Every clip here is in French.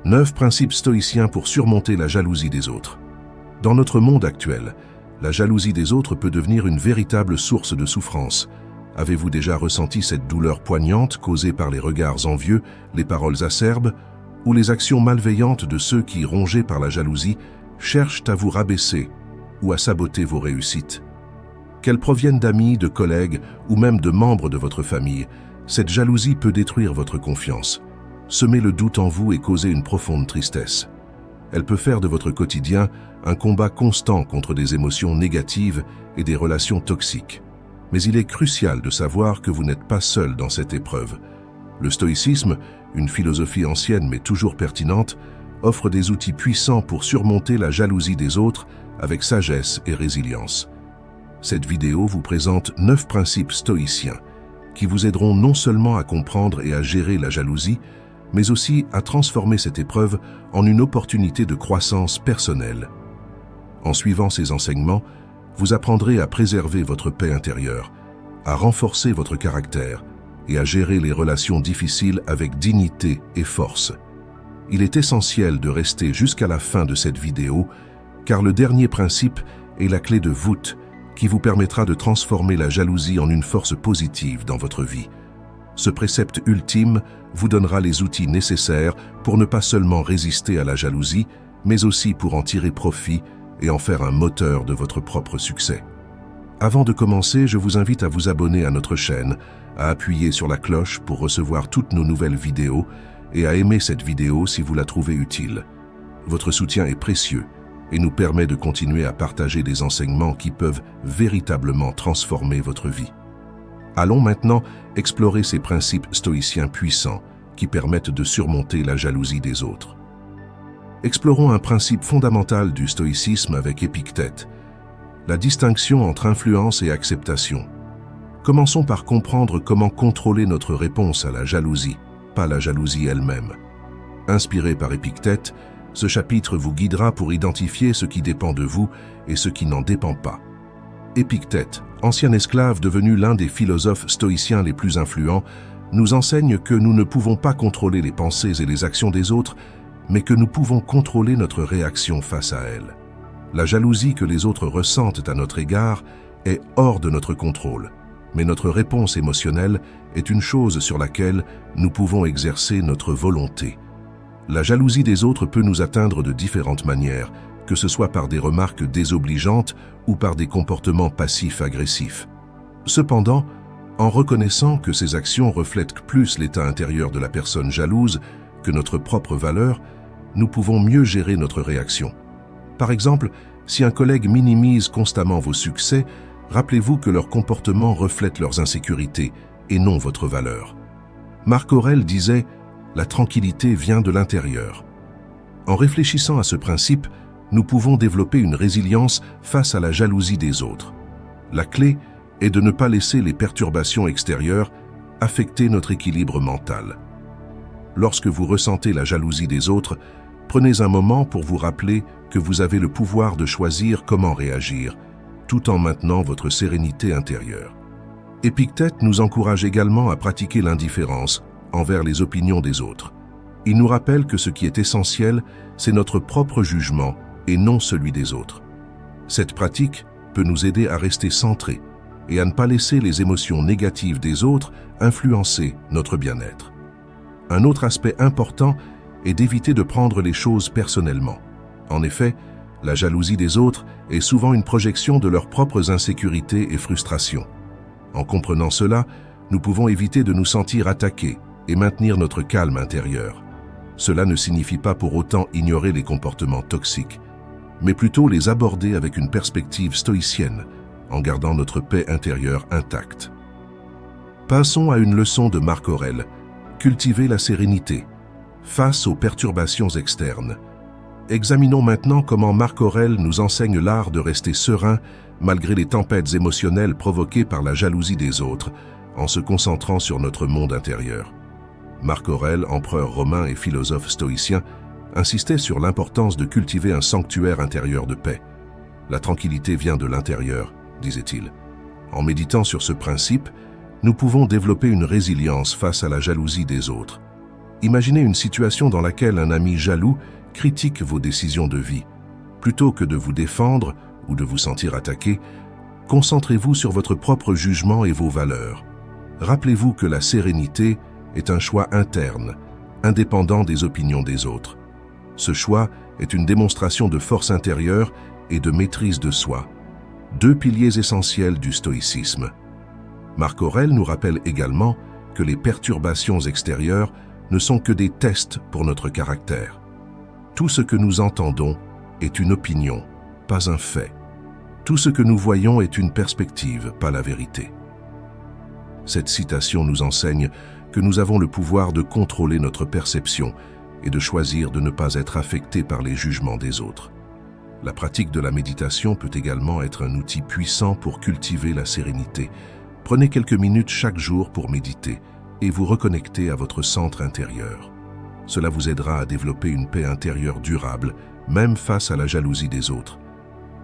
9 principes stoïciens pour surmonter la jalousie des autres. Dans notre monde actuel, la jalousie des autres peut devenir une véritable source de souffrance. Avez-vous déjà ressenti cette douleur poignante causée par les regards envieux, les paroles acerbes ou les actions malveillantes de ceux qui, rongés par la jalousie, cherchent à vous rabaisser ou à saboter vos réussites? Qu'elles proviennent d'amis, de collègues ou même de membres de votre famille, cette jalousie peut détruire votre confiance, semer le doute en vous et causer une profonde tristesse. Elle peut faire de votre quotidien un combat constant contre des émotions négatives et des relations toxiques. Mais il est crucial de savoir que vous n'êtes pas seul dans cette épreuve. Le stoïcisme, une philosophie ancienne mais toujours pertinente, offre des outils puissants pour surmonter la jalousie des autres avec sagesse et résilience. Cette vidéo vous présente 9 principes stoïciens qui vous aideront non seulement à comprendre et à gérer la jalousie, mais aussi à transformer cette épreuve en une opportunité de croissance personnelle. En suivant ces enseignements, vous apprendrez à préserver votre paix intérieure, à renforcer votre caractère et à gérer les relations difficiles avec dignité et force. Il est essentiel de rester jusqu'à la fin de cette vidéo, car le dernier principe est la clé de voûte qui vous permettra de transformer la jalousie en une force positive dans votre vie. Ce précepte ultime vous donnera les outils nécessaires pour ne pas seulement résister à la jalousie, mais aussi pour en tirer profit et en faire un moteur de votre propre succès. Avant de commencer, je vous invite à vous abonner à notre chaîne, à appuyer sur la cloche pour recevoir toutes nos nouvelles vidéos et à aimer cette vidéo si vous la trouvez utile. Votre soutien est précieux et nous permet de continuer à partager des enseignements qui peuvent véritablement transformer votre vie. Allons maintenant explorer ces principes stoïciens puissants qui permettent de surmonter la jalousie des autres. Explorons un principe fondamental du stoïcisme avec Épictète, la distinction entre influence et acceptation. Commençons par comprendre comment contrôler notre réponse à la jalousie, pas la jalousie elle-même. Inspiré par Épictète, ce chapitre vous guidera pour identifier ce qui dépend de vous et ce qui n'en dépend pas. Épictète, ancien esclave devenu l'un des philosophes stoïciens les plus influents, nous enseigne que nous ne pouvons pas contrôler les pensées et les actions des autres, mais que nous pouvons contrôler notre réaction face à elles. La jalousie que les autres ressentent à notre égard est hors de notre contrôle, mais notre réponse émotionnelle est une chose sur laquelle nous pouvons exercer notre volonté. La jalousie des autres peut nous atteindre de différentes manières, que ce soit par des remarques désobligeantes ou par des comportements passifs-agressifs. Cependant, en reconnaissant que ces actions reflètent plus l'état intérieur de la personne jalouse que notre propre valeur, nous pouvons mieux gérer notre réaction. Par exemple, si un collègue minimise constamment vos succès, rappelez-vous que leur comportement reflète leurs insécurités et non votre valeur. Marc Aurèle disait « La tranquillité vient de l'intérieur ». En réfléchissant à ce principe, nous pouvons développer une résilience face à la jalousie des autres. La clé est de ne pas laisser les perturbations extérieures affecter notre équilibre mental. Lorsque vous ressentez la jalousie des autres, prenez un moment pour vous rappeler que vous avez le pouvoir de choisir comment réagir, tout en maintenant votre sérénité intérieure. Épictète nous encourage également à pratiquer l'indifférence envers les opinions des autres. Il nous rappelle que ce qui est essentiel, c'est notre propre jugement et non celui des autres. Cette pratique peut nous aider à rester centrés et à ne pas laisser les émotions négatives des autres influencer notre bien-être. Un autre aspect important est d'éviter de prendre les choses personnellement. En effet, la jalousie des autres est souvent une projection de leurs propres insécurités et frustrations. En comprenant cela, nous pouvons éviter de nous sentir attaqués et maintenir notre calme intérieur. Cela ne signifie pas pour autant ignorer les comportements toxiques, mais plutôt les aborder avec une perspective stoïcienne, en gardant notre paix intérieure intacte. Passons à une leçon de Marc Aurèle, cultiver la sérénité face aux perturbations externes. Examinons maintenant comment Marc Aurèle nous enseigne l'art de rester serein malgré les tempêtes émotionnelles provoquées par la jalousie des autres, en se concentrant sur notre monde intérieur. Marc Aurèle, empereur romain et philosophe stoïcien, insistait sur l'importance de cultiver un sanctuaire intérieur de paix. La tranquillité vient de l'intérieur, disait-il. En méditant sur ce principe, nous pouvons développer une résilience face à la jalousie des autres. Imaginez une situation dans laquelle un ami jaloux critique vos décisions de vie. Plutôt que de vous défendre ou de vous sentir attaqué, concentrez-vous sur votre propre jugement et vos valeurs. Rappelez-vous que la sérénité est un choix interne, indépendant des opinions des autres. Ce choix est une démonstration de force intérieure et de maîtrise de soi, deux piliers essentiels du stoïcisme. Marc Aurèle nous rappelle également que les perturbations extérieures ne sont que des tests pour notre caractère. Tout ce que nous entendons est une opinion, pas un fait. Tout ce que nous voyons est une perspective, pas la vérité. Cette citation nous enseigne que nous avons le pouvoir de contrôler notre perception et de choisir de ne pas être affectés par les jugements des autres. La pratique de la méditation peut également être un outil puissant pour cultiver la sérénité. Prenez quelques minutes chaque jour pour méditer et vous reconnecter à votre centre intérieur. Cela vous aidera à développer une paix intérieure durable, même face à la jalousie des autres.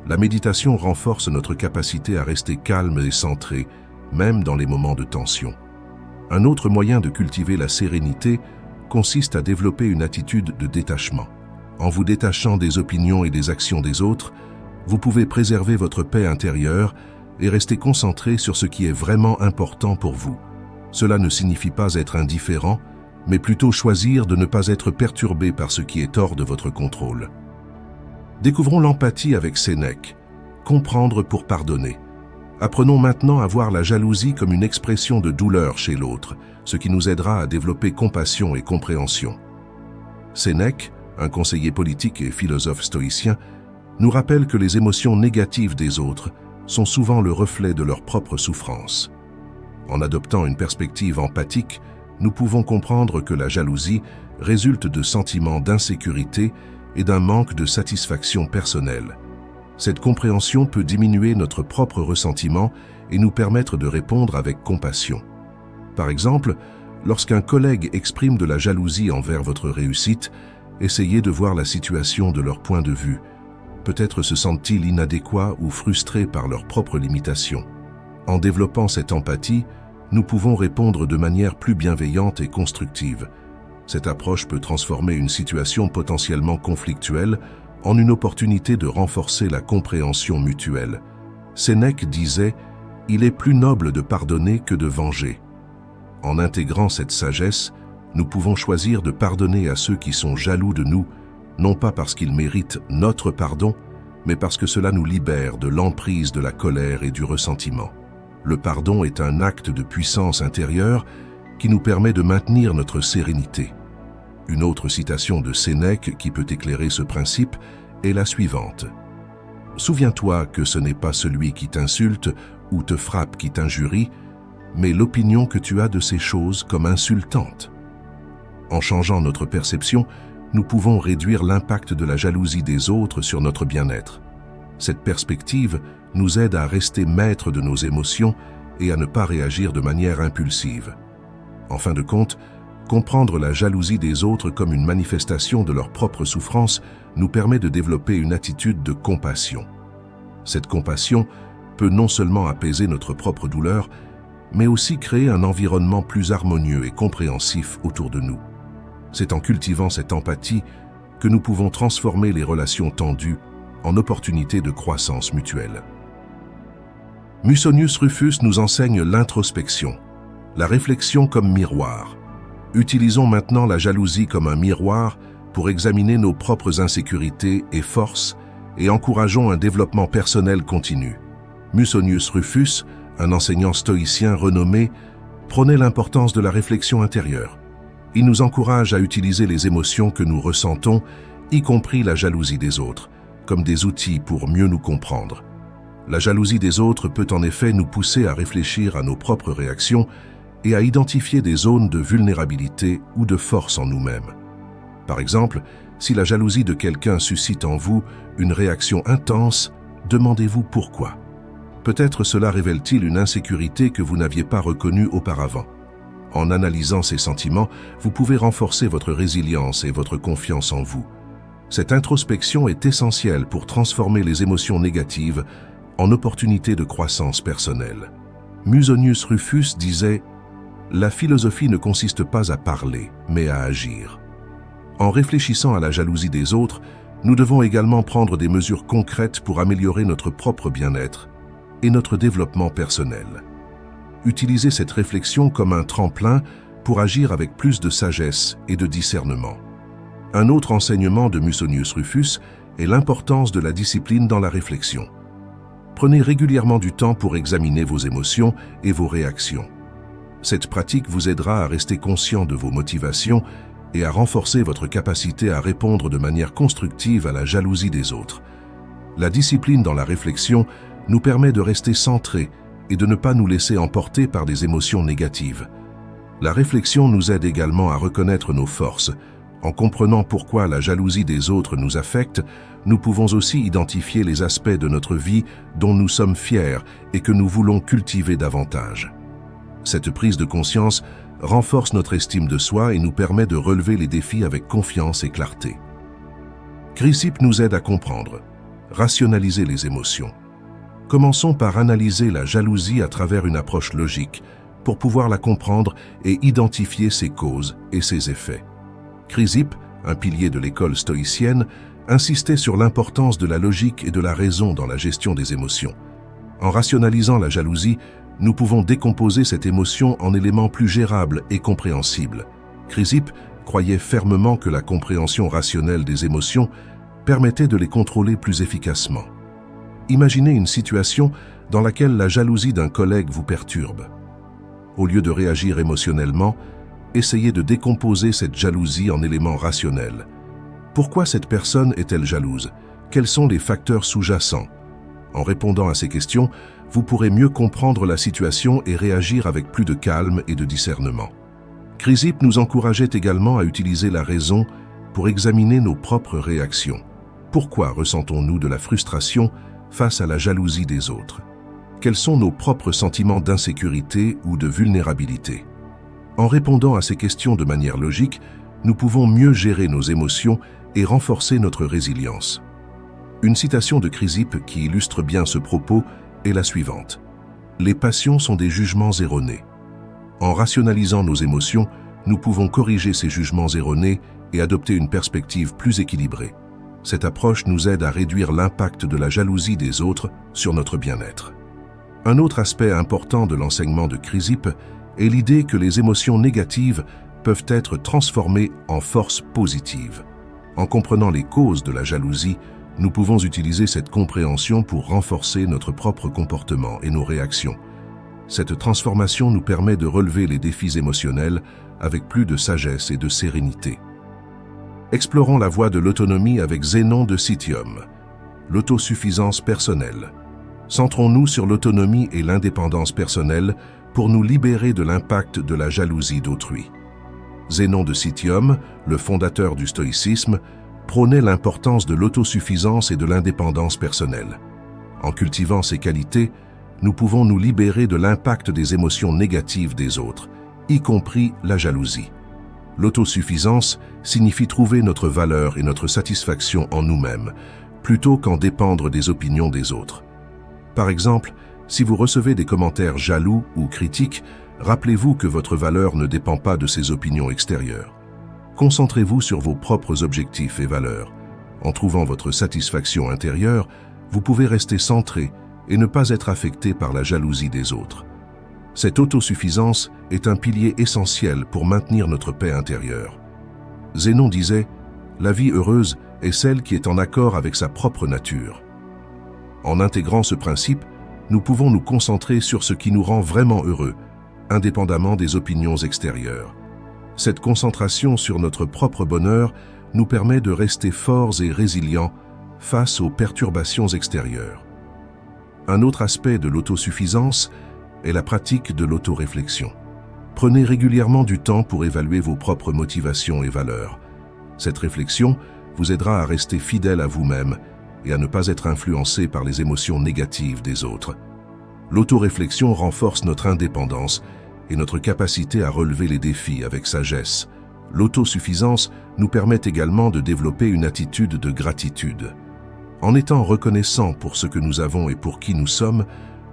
La méditation renforce notre capacité à rester calme et centré, même dans les moments de tension. Un autre moyen de cultiver la sérénité consiste à développer une attitude de détachement. En vous détachant des opinions et des actions des autres, vous pouvez préserver votre paix intérieure et rester concentré sur ce qui est vraiment important pour vous. Cela ne signifie pas être indifférent, mais plutôt choisir de ne pas être perturbé par ce qui est hors de votre contrôle. Découvrons l'empathie avec Sénèque, comprendre pour pardonner. Apprenons maintenant à voir la jalousie comme une expression de douleur chez l'autre, ce qui nous aidera à développer compassion et compréhension. Sénèque, un conseiller politique et philosophe stoïcien, nous rappelle que les émotions négatives des autres sont souvent le reflet de leur propre souffrance. En adoptant une perspective empathique, nous pouvons comprendre que la jalousie résulte de sentiments d'insécurité et d'un manque de satisfaction personnelle. Cette compréhension peut diminuer notre propre ressentiment et nous permettre de répondre avec compassion. Par exemple, lorsqu'un collègue exprime de la jalousie envers votre réussite, essayez de voir la situation de leur point de vue. Peut-être se sentent-ils inadéquats ou frustrés par leurs propres limitations. En développant cette empathie, nous pouvons répondre de manière plus bienveillante et constructive. Cette approche peut transformer une situation potentiellement conflictuelle en une opportunité de renforcer la compréhension mutuelle. Sénèque disait « Il est plus noble de pardonner que de venger ». En intégrant cette sagesse, nous pouvons choisir de pardonner à ceux qui sont jaloux de nous, non pas parce qu'ils méritent notre pardon, mais parce que cela nous libère de l'emprise de la colère et du ressentiment. Le pardon est un acte de puissance intérieure qui nous permet de maintenir notre sérénité. Une autre citation de Sénèque qui peut éclairer ce principe est la suivante. « Souviens-toi que ce n'est pas celui qui t'insulte ou te frappe qui t'injurie, mais l'opinion que tu as de ces choses comme insultantes. » En changeant notre perception, nous pouvons réduire l'impact de la jalousie des autres sur notre bien-être. Cette perspective nous aide à rester maîtres de nos émotions et à ne pas réagir de manière impulsive. En fin de compte, comprendre la jalousie des autres comme une manifestation de leur propre souffrance nous permet de développer une attitude de compassion. Cette compassion peut non seulement apaiser notre propre douleur, mais aussi créer un environnement plus harmonieux et compréhensif autour de nous. C'est en cultivant cette empathie que nous pouvons transformer les relations tendues en opportunités de croissance mutuelle. Musonius Rufus nous enseigne l'introspection, la réflexion comme miroir. Utilisons maintenant la jalousie comme un miroir pour examiner nos propres insécurités et forces et encourageons un développement personnel continu. Musonius Rufus, un enseignant stoïcien renommé, prônait l'importance de la réflexion intérieure. Il nous encourage à utiliser les émotions que nous ressentons, y compris la jalousie des autres, comme des outils pour mieux nous comprendre. La jalousie des autres peut en effet nous pousser à réfléchir à nos propres réactions et à identifier des zones de vulnérabilité ou de force en nous-mêmes. Par exemple, si la jalousie de quelqu'un suscite en vous une réaction intense, demandez-vous pourquoi. Peut-être cela révèle-t-il une insécurité que vous n'aviez pas reconnue auparavant. En analysant ces sentiments, vous pouvez renforcer votre résilience et votre confiance en vous. Cette introspection est essentielle pour transformer les émotions négatives en opportunités de croissance personnelle. Musonius Rufus disait « La philosophie ne consiste pas à parler, mais à agir. En réfléchissant à la jalousie des autres, nous devons également prendre des mesures concrètes pour améliorer notre propre bien-être et notre développement personnel. Utilisez cette réflexion comme un tremplin pour agir avec plus de sagesse et de discernement. Un autre enseignement de Musonius Rufus est l'importance de la discipline dans la réflexion. Prenez régulièrement du temps pour examiner vos émotions et vos réactions. Cette pratique vous aidera à rester conscient de vos motivations et à renforcer votre capacité à répondre de manière constructive à la jalousie des autres. La discipline dans la réflexion nous permet de rester centrés et de ne pas nous laisser emporter par des émotions négatives. La réflexion nous aide également à reconnaître nos forces. En comprenant pourquoi la jalousie des autres nous affecte, nous pouvons aussi identifier les aspects de notre vie dont nous sommes fiers et que nous voulons cultiver davantage. Cette prise de conscience renforce notre estime de soi et nous permet de relever les défis avec confiance et clarté. Chrysippe nous aide à comprendre, rationaliser les émotions. Commençons par analyser la jalousie à travers une approche logique pour pouvoir la comprendre et identifier ses causes et ses effets. Chrysippe, un pilier de l'école stoïcienne, insistait sur l'importance de la logique et de la raison dans la gestion des émotions. En rationalisant la jalousie, nous pouvons décomposer cette émotion en éléments plus gérables et compréhensibles. Chrysippe croyait fermement que la compréhension rationnelle des émotions permettait de les contrôler plus efficacement. Imaginez une situation dans laquelle la jalousie d'un collègue vous perturbe. Au lieu de réagir émotionnellement, essayez de décomposer cette jalousie en éléments rationnels. Pourquoi cette personne est-elle jalouse? Quels sont les facteurs sous-jacents? En répondant à ces questions, vous pourrez mieux comprendre la situation et réagir avec plus de calme et de discernement. Chrysippe nous encourageait également à utiliser la raison pour examiner nos propres réactions. Pourquoi ressentons-nous de la frustration face à la jalousie des autres? Quels sont nos propres sentiments d'insécurité ou de vulnérabilité? En répondant à ces questions de manière logique, nous pouvons mieux gérer nos émotions et renforcer notre résilience. Une citation de Chrysippe qui illustre bien ce propos est la suivante. « Les passions sont des jugements erronés. En rationalisant nos émotions, nous pouvons corriger ces jugements erronés et adopter une perspective plus équilibrée. Cette approche nous aide à réduire l'impact de la jalousie des autres sur notre bien-être. » Un autre aspect important de l'enseignement de Chrysippe est l'idée que les émotions négatives peuvent être transformées en forces positives. En comprenant les causes de la jalousie, nous pouvons utiliser cette compréhension pour renforcer notre propre comportement et nos réactions. Cette transformation nous permet de relever les défis émotionnels avec plus de sagesse et de sérénité. Explorons la voie de l'autonomie avec Zénon de Citium. L'autosuffisance personnelle. Centrons-nous sur l'autonomie et l'indépendance personnelle pour nous libérer de l'impact de la jalousie d'autrui. Zénon de Citium, le fondateur du stoïcisme, prônait l'importance de l'autosuffisance et de l'indépendance personnelle. En cultivant ces qualités, nous pouvons nous libérer de l'impact des émotions négatives des autres, y compris la jalousie. L'autosuffisance signifie trouver notre valeur et notre satisfaction en nous-mêmes, plutôt qu'en dépendre des opinions des autres. Par exemple, si vous recevez des commentaires jaloux ou critiques, rappelez-vous que votre valeur ne dépend pas de ces opinions extérieures. Concentrez-vous sur vos propres objectifs et valeurs. En trouvant votre satisfaction intérieure, vous pouvez rester centré et ne pas être affecté par la jalousie des autres. Cette autosuffisance est un pilier essentiel pour maintenir notre paix intérieure. Zénon disait « La vie heureuse est celle qui est en accord avec sa propre nature ». En intégrant ce principe, nous pouvons nous concentrer sur ce qui nous rend vraiment heureux, indépendamment des opinions extérieures. Cette concentration sur notre propre bonheur nous permet de rester forts et résilients face aux perturbations extérieures. Un autre aspect de l'autosuffisance est la pratique de l'autoréflexion. Prenez régulièrement du temps pour évaluer vos propres motivations et valeurs. Cette réflexion vous aidera à rester fidèle à vous-même et à ne pas être influencé par les émotions négatives des autres. L'autoréflexion renforce notre indépendance et notre capacité à relever les défis avec sagesse. L'autosuffisance nous permet également de développer une attitude de gratitude. En étant reconnaissant pour ce que nous avons et pour qui nous sommes,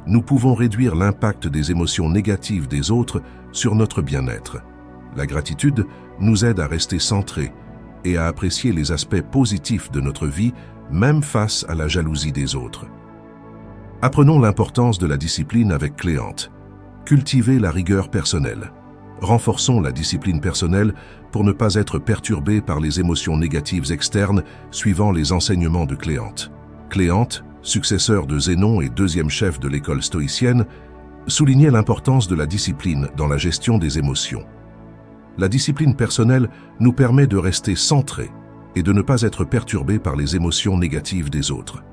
nous pouvons réduire l'impact des émotions négatives des autres sur notre bien-être. La gratitude nous aide à rester centrés et à apprécier les aspects positifs de notre vie, même face à la jalousie des autres. Apprenons l'importance de la discipline avec Cléante. Cultivez la rigueur personnelle. Renforçons la discipline personnelle pour ne pas être perturbés par les émotions négatives externes suivant les enseignements de Cléante. Cléante, successeur de Zénon et deuxième chef de l'école stoïcienne, soulignait l'importance de la discipline dans la gestion des émotions. La discipline personnelle nous permet de rester centrés et de ne pas être perturbés par les émotions négatives des autres.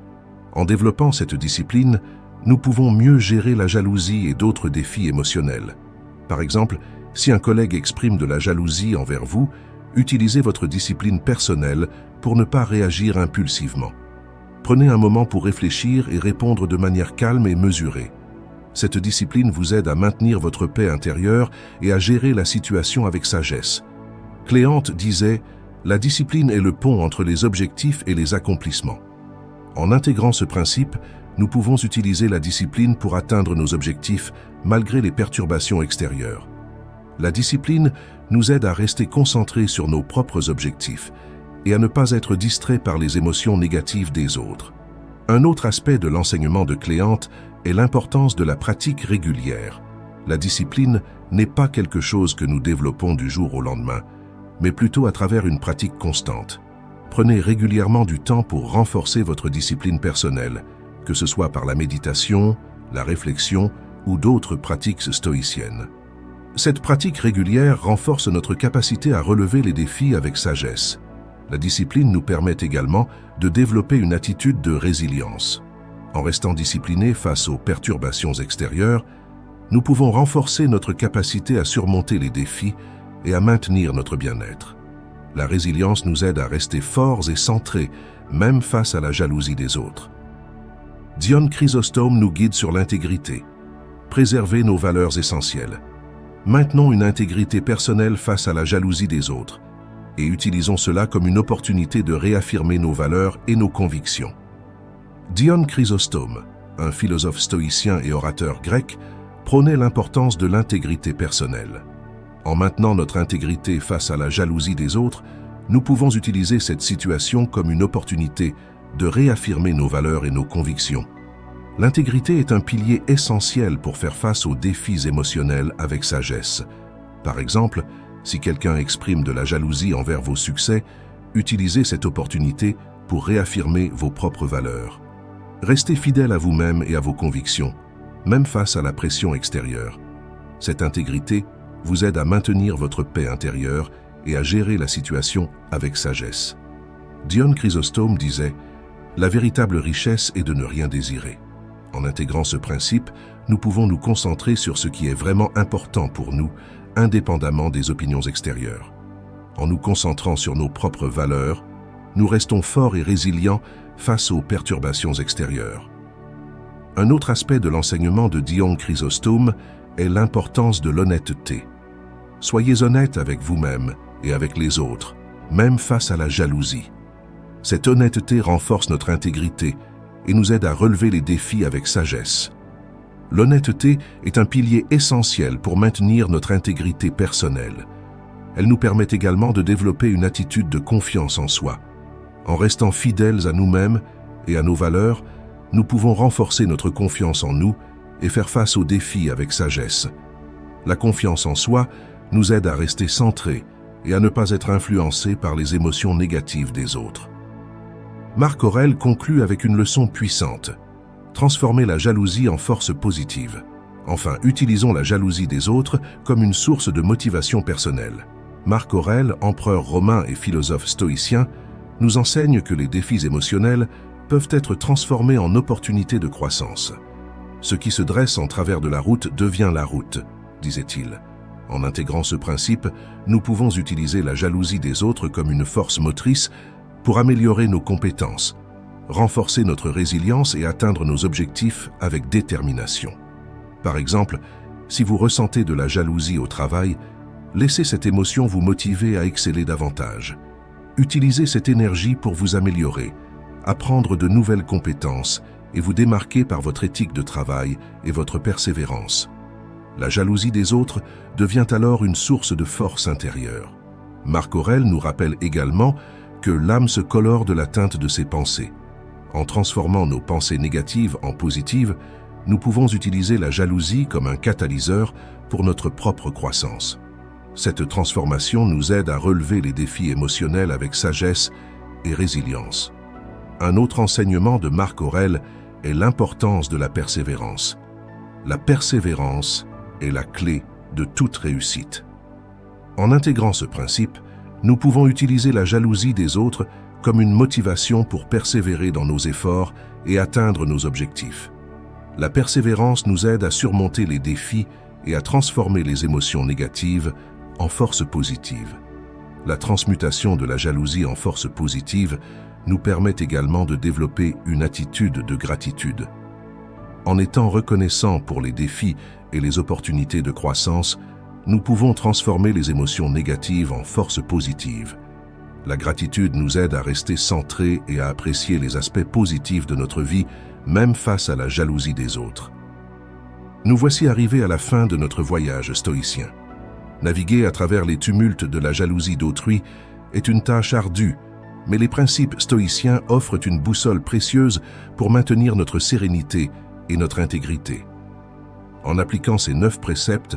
En développant cette discipline, nous pouvons mieux gérer la jalousie et d'autres défis émotionnels. Par exemple, si un collègue exprime de la jalousie envers vous, utilisez votre discipline personnelle pour ne pas réagir impulsivement. Prenez un moment pour réfléchir et répondre de manière calme et mesurée. Cette discipline vous aide à maintenir votre paix intérieure et à gérer la situation avec sagesse. Cléante disait « La discipline est le pont entre les objectifs et les accomplissements ». En intégrant ce principe, nous pouvons utiliser la discipline pour atteindre nos objectifs malgré les perturbations extérieures. La discipline nous aide à rester concentrés sur nos propres objectifs et à ne pas être distraits par les émotions négatives des autres. Un autre aspect de l'enseignement de Cléante est l'importance de la pratique régulière. La discipline n'est pas quelque chose que nous développons du jour au lendemain, mais plutôt à travers une pratique constante. Prenez régulièrement du temps pour renforcer votre discipline personnelle, que ce soit par la méditation, la réflexion ou d'autres pratiques stoïciennes. Cette pratique régulière renforce notre capacité à relever les défis avec sagesse. La discipline nous permet également de développer une attitude de résilience. En restant disciplinés face aux perturbations extérieures, nous pouvons renforcer notre capacité à surmonter les défis et à maintenir notre bien-être. La résilience nous aide à rester forts et centrés, même face à la jalousie des autres. Dion Chrysostome nous guide sur l'intégrité. Préservez nos valeurs essentielles. Maintenons une intégrité personnelle face à la jalousie des autres et utilisons cela comme une opportunité de réaffirmer nos valeurs et nos convictions. Dion Chrysostome, un philosophe stoïcien et orateur grec, prônait l'importance de l'intégrité personnelle. En maintenant notre intégrité face à la jalousie des autres, nous pouvons utiliser cette situation comme une opportunité de réaffirmer nos valeurs et nos convictions. L'intégrité est un pilier essentiel pour faire face aux défis émotionnels avec sagesse. Par exemple, si quelqu'un exprime de la jalousie envers vos succès, utilisez cette opportunité pour réaffirmer vos propres valeurs. Restez fidèle à vous-même et à vos convictions, même face à la pression extérieure. Cette intégrité vous aide à maintenir votre paix intérieure et à gérer la situation avec sagesse. Dion Chrysostome disait « La véritable richesse est de ne rien désirer ». En intégrant ce principe, nous pouvons nous concentrer sur ce qui est vraiment important pour nous, indépendamment des opinions extérieures. En nous concentrant sur nos propres valeurs, nous restons forts et résilients face aux perturbations extérieures. Un autre aspect de l'enseignement de Dion Chrysostome est l'importance de l'honnêteté. Soyez honnête avec vous-même et avec les autres, même face à la jalousie. Cette honnêteté renforce notre intégrité et nous aide à relever les défis avec sagesse. L'honnêteté est un pilier essentiel pour maintenir notre intégrité personnelle. Elle nous permet également de développer une attitude de confiance en soi. En restant fidèles à nous-mêmes et à nos valeurs, nous pouvons renforcer notre confiance en nous et faire face aux défis avec sagesse. La confiance en soi nous aide à rester centrés et à ne pas être influencés par les émotions négatives des autres. Marc Aurèle conclut avec une leçon puissante. Transformer la jalousie en force positive. Enfin, utilisons la jalousie des autres comme une source de motivation personnelle. Marc Aurèle, empereur romain et philosophe stoïcien, nous enseigne que les défis émotionnels peuvent être transformés en opportunités de croissance. Ce qui se dresse en travers de la route devient la route, disait-il. En intégrant ce principe, nous pouvons utiliser la jalousie des autres comme une force motrice pour améliorer nos compétences, renforcer notre résilience et atteindre nos objectifs avec détermination. Par exemple, si vous ressentez de la jalousie au travail, laissez cette émotion vous motiver à exceller davantage. Utilisez cette énergie pour vous améliorer, apprendre de nouvelles compétences et vous démarquer par votre éthique de travail et votre persévérance. La jalousie des autres devient alors une source de force intérieure. Marc Aurèle nous rappelle également que l'âme se colore de la teinte de ses pensées. En transformant nos pensées négatives en positives, nous pouvons utiliser la jalousie comme un catalyseur pour notre propre croissance. Cette transformation nous aide à relever les défis émotionnels avec sagesse et résilience. Un autre enseignement de Marc Aurèle est l'importance de la persévérance. La persévérance est la clé de toute réussite. En intégrant ce principe, nous pouvons utiliser la jalousie des autres comme une motivation pour persévérer dans nos efforts et atteindre nos objectifs. La persévérance nous aide à surmonter les défis et à transformer les émotions négatives en force positive. La transmutation de la jalousie en force positive nous permet également de développer une attitude de gratitude. En étant reconnaissants pour les défis et les opportunités de croissance, nous pouvons transformer les émotions négatives en force positive. La gratitude nous aide à rester centrés et à apprécier les aspects positifs de notre vie, même face à la jalousie des autres. Nous voici arrivés à la fin de notre voyage stoïcien. Naviguer à travers les tumultes de la jalousie d'autrui est une tâche ardue, mais les principes stoïciens offrent une boussole précieuse pour maintenir notre sérénité et notre intégrité. En appliquant ces 9 préceptes,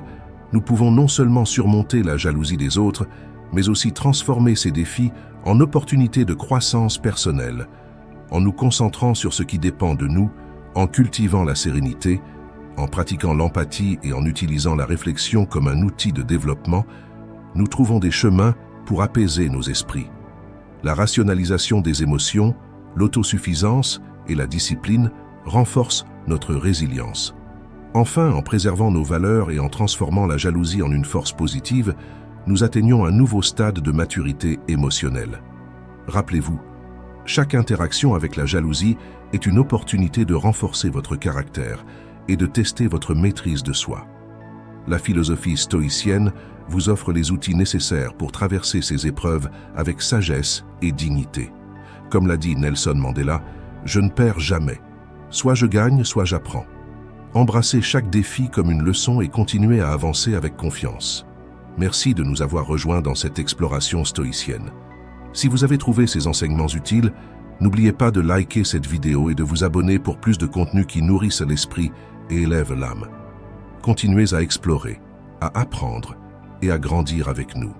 nous pouvons non seulement surmonter la jalousie des autres, mais aussi transformer ces défis en opportunités de croissance personnelle, en nous concentrant sur ce qui dépend de nous, en cultivant la sérénité, en pratiquant l'empathie et en utilisant la réflexion comme un outil de développement. Nous trouvons des chemins pour apaiser nos esprits. La rationalisation des émotions, l'autosuffisance et la discipline renforcent notre résilience. Enfin, en préservant nos valeurs et en transformant la jalousie en une force positive, nous atteignons un nouveau stade de maturité émotionnelle. Rappelez-vous, chaque interaction avec la jalousie est une opportunité de renforcer votre caractère et de tester votre maîtrise de soi. La philosophie stoïcienne vous offre les outils nécessaires pour traverser ces épreuves avec sagesse et dignité. Comme l'a dit Nelson Mandela, « Je ne perds jamais. Soit je gagne, soit j'apprends. » Embrassez chaque défi comme une leçon et continuez à avancer avec confiance. Merci de nous avoir rejoints dans cette exploration stoïcienne. Si vous avez trouvé ces enseignements utiles, n'oubliez pas de liker cette vidéo et de vous abonner pour plus de contenu qui nourrissent l'esprit et élèvent l'âme. Continuez à explorer, à apprendre et à grandir avec nous.